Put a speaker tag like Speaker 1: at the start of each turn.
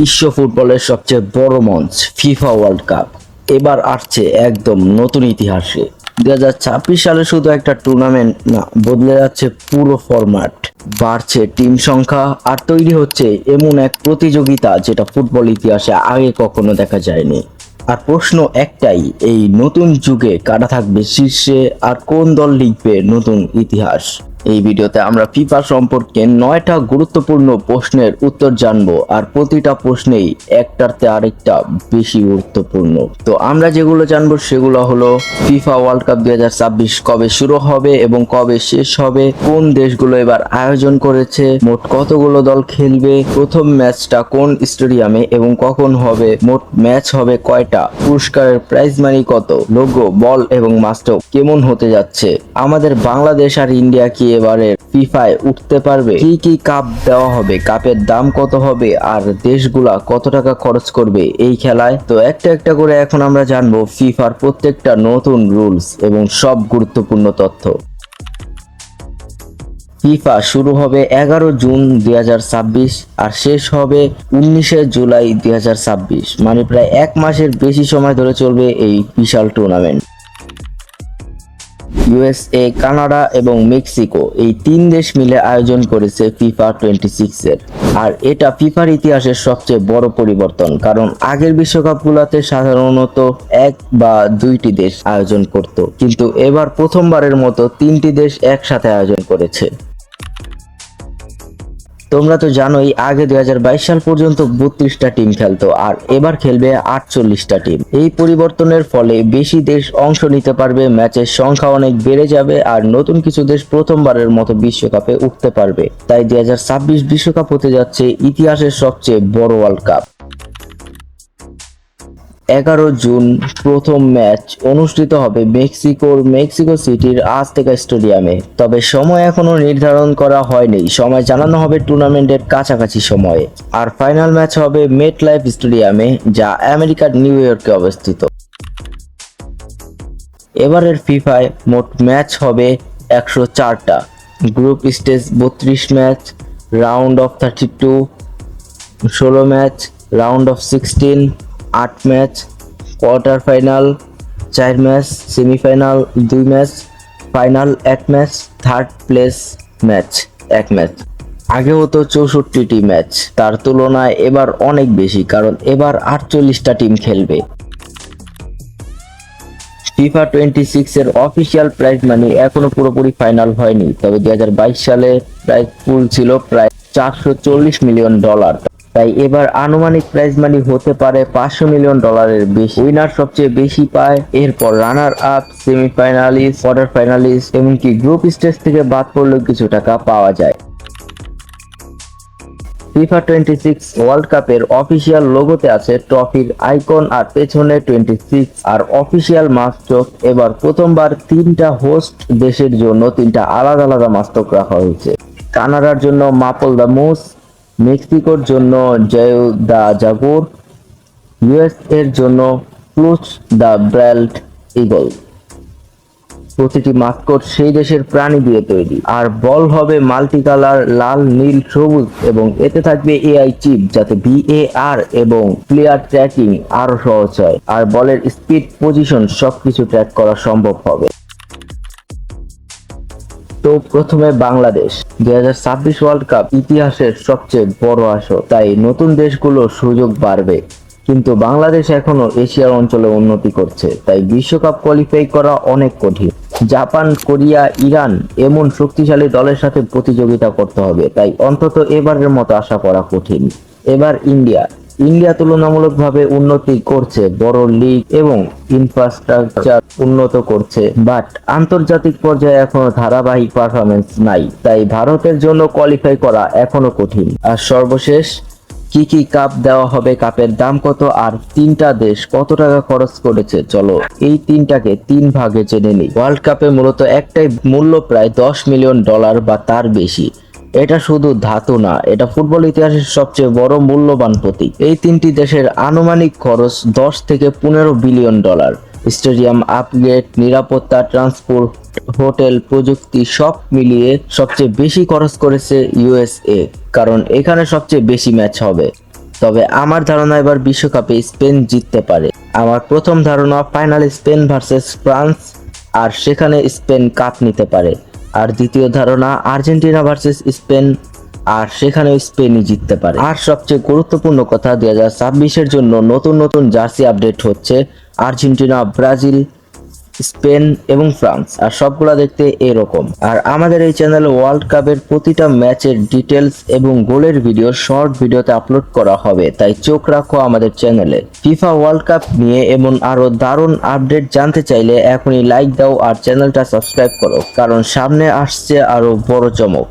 Speaker 1: বিশ্ব ফুটবলের সবচেয়ে বড় মঞ্চ ফিফা ওয়ার্ল্ড কাপ এবার আসছে একদম নতুন ইতিহাসে। 2026 সালে শুধু একটা টুর্নামেন্ট না, বদলে যাচ্ছে পুরো ফরম্যাট। বাড়ছে টিম সংখ্যা আর তৈরি হচ্ছে এমন এক প্রতিযোগিতা যেটা ফুটবল ইতিহাসে আগে কখনো দেখা যায়নি। আর প্রশ্ন একটাই, এই নতুন যুগে কারা থাকবে শীর্ষে আর কোন দল লিখবে নতুন ইতিহাস। এই ভিডিওতে আমরা ফিফা সম্পর্কে 9টা গুরুত্বপূর্ণ প্রশ্নের উত্তর জানবো, আর প্রতিটা প্রশ্নেই একটাতে আরেকটা বেশি গুরুত্বপূর্ণ। তো আমরা যেগুলো জানবো সেগুলো হলো ফিফা ওয়ার্ল্ড কাপ 2026 কবে শুরু হবে এবং কবে শেষ হবে, কোন দেশগুলো এবার আয়োজন করেছে, মোট কতগুলো দল খেলবে, প্রথম ম্যাচটা কোন স্টেডিয়ামে এবং কখন হবে, মোট ম্যাচ হবে কয়টা, পুরস্কারের প্রাইজ মানি কত, লোগো, বল এবং মাস্টার কেমন হতে যাচ্ছে, আমাদের বাংলাদেশ আর ইন্ডিয়া কি এবারে ফিফায় উঠতে পারবে, কি কি কাপ দেওয়া হবে, কাপের দাম কত হবে আর দেশগুলা কত টাকা খরচ করবে এই খেলায়। তো একটা একটা করে এখন আমরা জানবো ফিফার প্রত্যেকটা নতুন রুলস এবং সব গুরুত্বপূর্ণ তথ্য। ফিফা শুরু হবে 11 জুন 2026 আর শেষ হবে 19 জুলাই 2026, মানে প্রায় এক মাসের বেশি সময় ধরে চলবে এই বিশাল টুর্নামেন্ট। ইউএসএ, কানাডা এবং মেক্সিকো এই তিন দেশ মিলে আয়োজন করেছে ফিফা 26 এর। আর এটা ফিফার ইতিহাসের সবচেয়ে বড় পরিবর্তন, কারণ আগের বিশ্বকাপগুলোতে সাধারণত এক বা দুইটি দেশ আয়োজন করত, কিন্তু এবার প্রথমবারের মতো তিনটি দেশ একসাথে আয়োজন করেছে। তোমরা তো জানোই আগে 2022 সাল পর্যন্ত 32টা টিম খেলতো, আর এবার খেলবে 48টা টিম। এই পরিবর্তনের ফলে বেশি দেশ অংশ নিতে পারবে, ম্যাচের সংখ্যা অনেক বেড়ে যাবে আর নতুন কিছু দেশ প্রথমবারের মতো বিশ্বকাপে উঠতে পারবে। তাই 2026 বিশ্বকাপ হতে যাচ্ছে ইতিহাসের সবচেয়ে বড় ওয়ার্ল্ড কাপ। 11 জুন প্রথম ম্যাচ অনুষ্ঠিত হবে মেক্সিকোর মেক্সিকো সিটির আজতেকা স্টেডিয়ামে। তবে সময় এখনো নির্ধারণ করা হয়নি, সময় জানানো হবে টুর্নামেন্টের কাছাকাছি সময়ে। আর ফাইনাল ম্যাচ হবে মেটলাইফ স্টেডিয়ামে, যা আমেরিকার নিউ ইয়র্কে অবস্থিত। এবারের ফিফায় মোট ম্যাচ হবে 104টা, group stage 32 match, round of 32 16 match, round of 16 8 match, quarter final 4 match, semifinal 2 match, final 1 match, third place match 1 match. আগে হতো 64টি ম্যাচ, তার তুলনায় এবার অনেক বেশি, কারণ এবার 48টা টিম খেলবে। ফিফা 26 এর অফিসিয়াল প্রাইজ মানি এখনো পুরোপুরি ফাইনাল হয়নি, তবে 2022 সালে প্রাইজ পুল ছিল প্রায় $440 মিলিয়ন। তাই এবার আনুমানিক প্রাইজ মানি হতে পারে $500 মিলিয়ন বেশি। উইনার সবচেয়ে বেশি পায়, এরপর runner up, semifinalist, quarter finalist, এমনকি গ্রুপ স্টেজ থেকে বাদ পড়লেও কিছু টাকা পাওয়া যায়। ফিফা 26 ওয়ার্ল্ড কাপের অফিসিয়াল লোগোতে আছে ট্রফির আইকন আর পেছনে 26 আর অফিসিয়াল মাস্টক। এবার প্রথমবার 3টা হোস্ট দেশের জন্য 3টা আলাদা আলাদা মাস্টক রাখা হয়েছে। কানাডার জন্য মাপল দ্য মুস, মেক্সিকোর জন্য জয় দ্য জাগুর, ইউএস এর জন্য ক্লুচ দ্য ব্রাল্ট ইগল। প্রতিটি মাস্কট সেই দেশের প্রাণী দিয়ে তৈরি। আর বল হবে মাল্টি কালার, লাল, নীল, সবুজ, এবং এতে থাকবে এআই চিপ, যাতে ভিএআর এবং প্লেয়ার ট্র্যাকিং আরো সহজ হয়। আর বলের স্পিড, পজিশন সবকিছু ট্র্যাক করা সম্ভব হবে। তো প্রথমে বাংলাদেশ। 2026 ওয়ার্ল্ড কাপ ইতিহাসের সবচেয়ে বড় আসর, তাই নতুন দেশগুলোর সুযোগ বাড়বে। কিন্তু বাংলাদেশ এখনো এশিয়ার অঞ্চলে উন্নতি করছে, তাই বিশ্বকাপ কোয়ালিফাই করা অনেক কঠিন। জাপান, কোরিয়া, ইরান এমন শক্তিশালী দলের সাথে প্রতিযোগিতা করতে হবে, তাই অন্তত এবারের মতো আশা করা কঠিন। এবার ইন্ডিয়া তুলনামূলকভাবে উন্নতি করছে, বড় লিগ এবং ইনফ্রাস্ট্রাকচার উন্নত করছে, বাট আন্তর্জাতিক পর্যায়ে এখনো ধারাবাহিক পারফরমেন্স নাই, তাই ভারতের জন্য কোয়ালিফাই করা এখনো কঠিন। আর সর্বশেষ, কি কি কাপ দেওয়া হবে, কাপের দাম কত, আর 3টা দেশ কত টাকা খরচ করেছে, চলো এই 3টাকে 3 ভাগে জেনে নিই। ওয়ার্ল্ড কাপে মূলত একটাই মূল্য প্রায় $10 মিলিয়ন বা তার বেশি। এটা শুধু ধাতু না, এটা ফুটবল ইতিহাসের সবচেয়ে বড় মূল্যবান প্রতীক। এই 3টি দেশের আনুমানিক খরচ $10 থেকে $15 বিলিয়ন। স্টেডিয়াম আপগ্রেড, নিরাপত্তা, ট্রান্সপোর্ট, হোটেল, প্রযুক্তি সব মিলিয়ে সবচেয়ে বেশি খরচ করেছে ইউএসএ, কারণ এখানে সবচেয়ে বেশি ম্যাচ হবে। তবে আমার ধারণা এবার বিশ্বকাপে স্পেন জিততে পারে। আমার প্রথম ধারণা ফাইনালে স্পেন ভার্সেস ফ্রান্স, আর সেখানে স্পেন কাপ নিতে পারে। আর দ্বিতীয় ধারণা আর্জেন্টিনা ভার্সেস স্পেন, আর সেখানেও স্পেনই জিততে পারে। আর সবচেয়ে গুরুত্বপূর্ণ কথা 2026-এর জন্য নতুন নতুন জার্সি আপডেট হচ্ছে। আর্জেন্টিনা, ব্রাজিল, স্পেন এবং ফ্রান্স, আর সবগুলা দেখতে এরকম। আর আমাদের এই চ্যানেলে ওয়ার্ল্ড কাপের প্রতিটা ম্যাচের ডিটেলস এবং গোলের ভিডিও শর্ট ভিডিওতে আপলোড করা হবে, তাই চোখ রাখো আমাদের চ্যানেলে। ফিফা ওয়ার্ল্ড কাপ নিয়ে এমন আরো দারুণ আপডেট জানতে চাইলে এখনই লাইক দাও আর চ্যানেলটা সাবস্ক্রাইব করো, কারণ সামনে আসছে আরো বড় চমক।